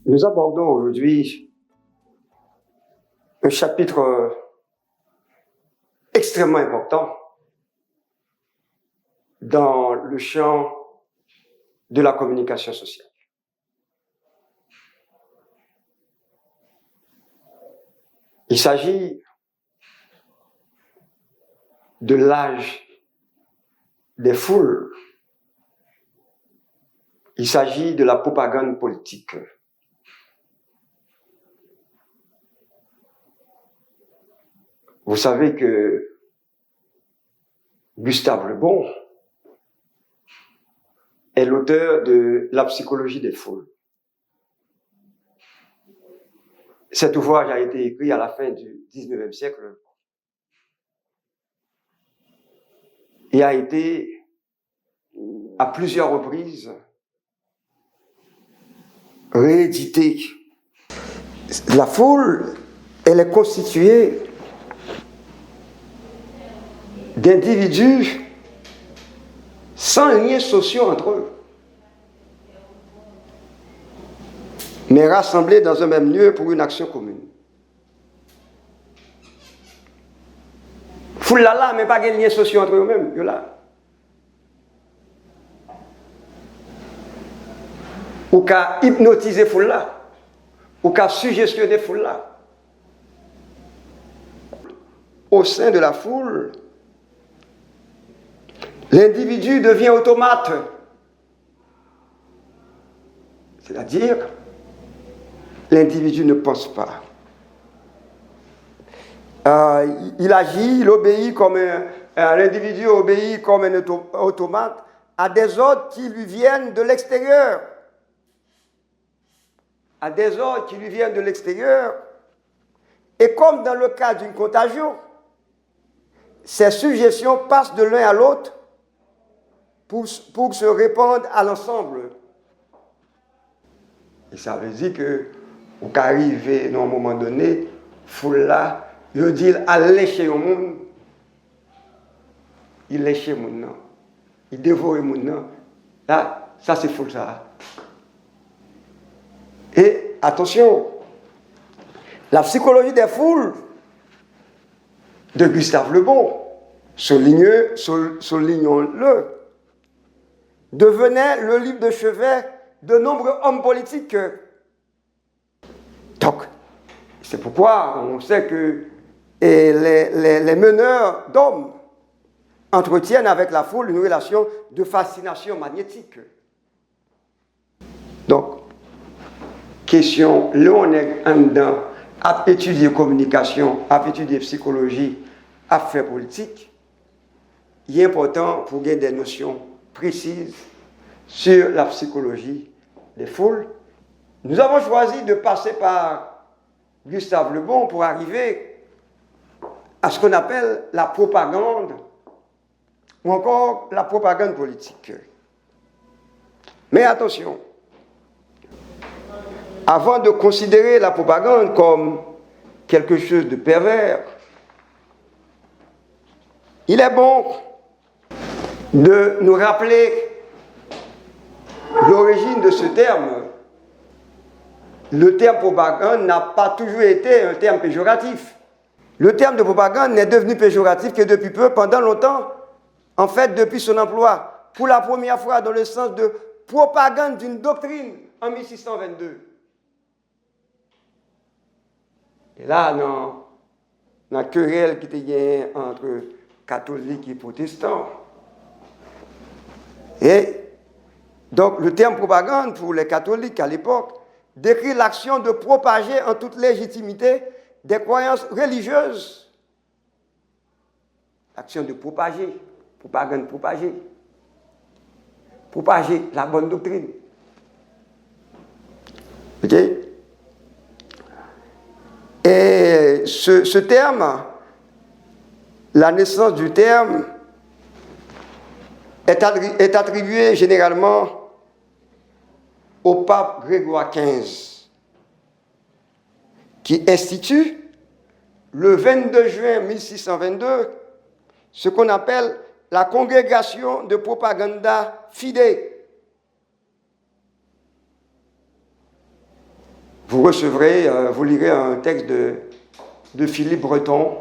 Nous abordons aujourd'hui un chapitre extrêmement important dans le champ de la communication sociale. Il s'agit de l'âge des foules. Il s'agit de la propagande politique. Vous savez que Gustave Le Bon est l'auteur de La psychologie des foules. Cet ouvrage a été écrit à la fin du XIXe siècle et a été à plusieurs reprises réédité. La foule, elle est constituée d'individus sans liens sociaux entre eux, mais rassemblés dans un même lieu pour une action commune. Foule là, mais pas de liens sociaux entre eux-mêmes, là. Ou qu'à hypnotiser foule là, ou qu'à suggestionner foule là. Au sein de la foule, l'individu devient automate. C'est-à-dire, l'individu ne pense pas. Il agit, il obéit comme l'individu obéit comme un automate à des ordres qui lui viennent de l'extérieur. À des ordres qui lui viennent de l'extérieur. Et comme dans le cas d'une contagion, ces suggestions passent de l'un à l'autre pour se répandre à l'ensemble. Et ça veut dire que, au cas arrivé, à un moment donné, foule là, il dit à lécher au monde, il léche le monde, il dévore le monde. Là, ça c'est foule ça. Et attention, la psychologie des foules de Gustave Le Bon, soulignons-le, devenait le livre de chevet de nombreux hommes politiques. Donc, c'est pourquoi on sait que les meneurs d'hommes entretiennent avec la foule une relation de fascination magnétique. Donc, question, là on est en dedans, à étudier communication, à étudier psychologie, à faire politique, il est important pour gagner des notions précises sur la psychologie des foules. Nous avons choisi de passer par Gustave Le Bon pour arriver à ce qu'on appelle la propagande ou encore la propagande politique. Mais attention, avant de considérer la propagande comme quelque chose de pervers, il est bon de nous rappeler l'origine de ce terme. Le terme propagande n'a pas toujours été un terme péjoratif. Le terme de propagande n'est devenu péjoratif que depuis peu, pendant longtemps, en fait depuis son emploi, pour la première fois dans le sens de propagande d'une doctrine en 1622. Et là, dans la querelle qui était entre catholiques et protestants. Et donc, le terme propagande pour les catholiques à l'époque décrit l'action de propager en toute légitimité des croyances religieuses. L'action de propager, propagande, propager. Propager la bonne doctrine. Ok? Et ce terme, la naissance du terme, est attribuée généralement au pape Grégoire XV, qui institue le 22 juin 1622 ce qu'on appelle la congrégation de propaganda fide. vous recevrez, vous lirez un texte de Philippe Breton,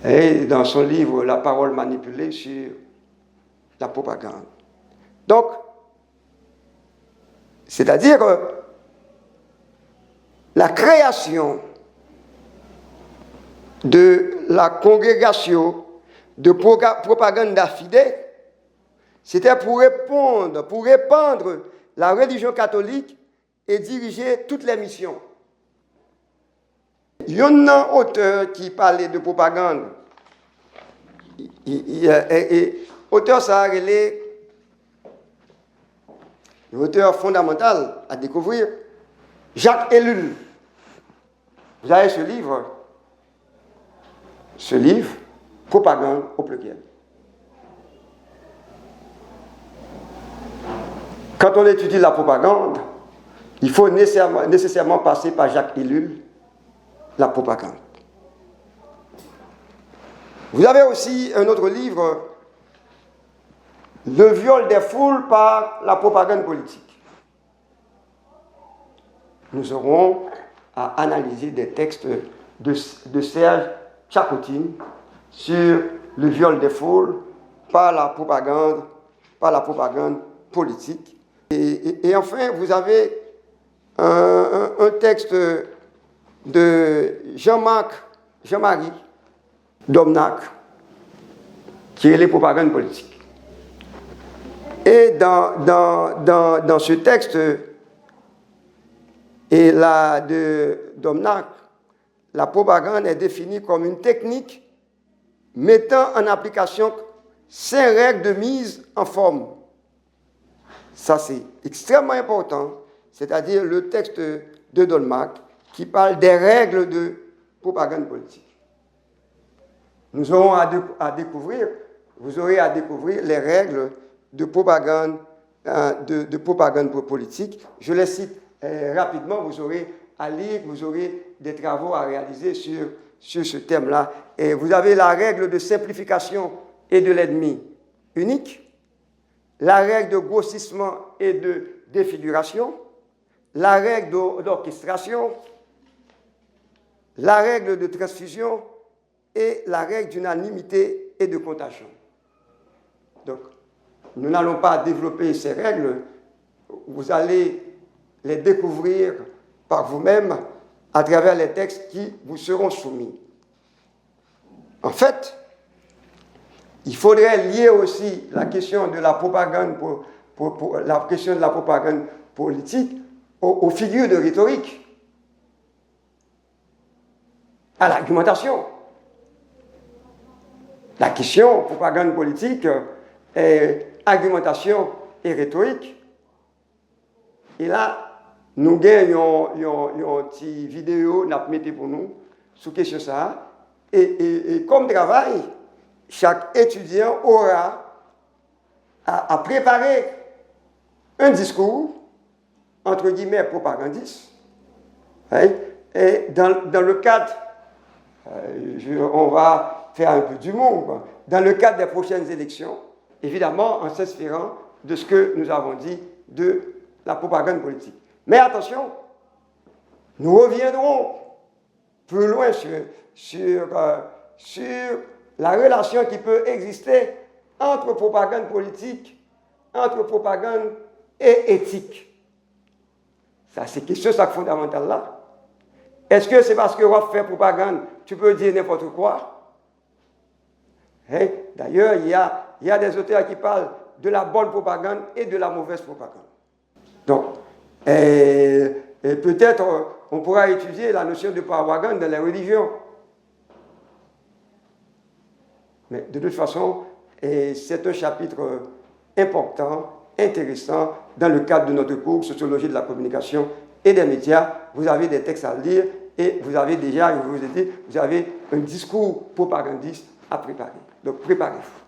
et dans son livre La parole manipulée sur la propagande. Donc, c'est-à-dire la création de la congrégation de propagande fide, c'était pour répandre la religion catholique et diriger toutes les missions. Il y a un auteur qui parlait de propagande. Auteur, ça a relé l'auteur fondamental à découvrir, Jacques Ellul. Vous avez ce livre, Propagande au pluriel. Quand on étudie la propagande, il faut nécessairement passer par Jacques Ellul, la propagande. Vous avez aussi un autre livre, Le viol des foules par la propagande politique. Nous aurons à analyser des textes de Serge Tchakotine sur le viol des foules par la propagande politique. Et enfin, vous avez un texte de Jean-Marie Domnac, qui est les propagandes politiques. Et dans ce texte de Domnac, la propagande est définie comme une technique mettant en application 5 règles de mise en forme. Ça, c'est extrêmement important, c'est-à-dire le texte de Domnac qui parle des règles de propagande politique. Nous aurons vous aurez à découvrir les règles de propagande politique. Je les cite rapidement, vous aurez à lire, vous aurez des travaux à réaliser sur ce thème-là. Et vous avez la règle de simplification et de l'ennemi unique, la règle de grossissement et de défiguration, la règle d'orchestration, la règle de transfusion et la règle d'unanimité et de contagion. Donc, nous n'allons pas développer ces règles, vous allez les découvrir par vous-même à travers les textes qui vous seront soumis. En fait, il faudrait lier aussi la question de la propagande, la question de la propagande politique aux figures de rhétorique, à l'argumentation. La question propagande politique est argumentation et rhétorique. Et là, nous gagnons une petite vidéo, nous mettons pour nous, sur question ça. Et comme travail, chaque étudiant aura à préparer un discours, entre guillemets, propagandiste. Hein, et dans le cadre, on va faire un peu d'humour, dans le cadre des prochaines élections, évidemment en s'inspirant de ce que nous avons dit de la propagande politique. Mais attention, nous reviendrons plus loin sur la relation qui peut exister entre propagande politique, entre propagande et éthique. Ça, c'est quelque chose de fondamental là. Est-ce que c'est parce que on fait propagande, tu peux dire n'importe quoi? Hein? D'ailleurs, il y a des auteurs qui parlent de la bonne propagande et de la mauvaise propagande. Donc, et peut-être on pourra étudier la notion de propagande dans les religions. Mais de toute façon, c'est un chapitre important, intéressant, dans le cadre de notre cours Sociologie de la communication et des médias. Vous avez des textes à lire et vous avez déjà, je vous ai dit, vous avez un discours propagandiste à préparer. Donc préparez-vous.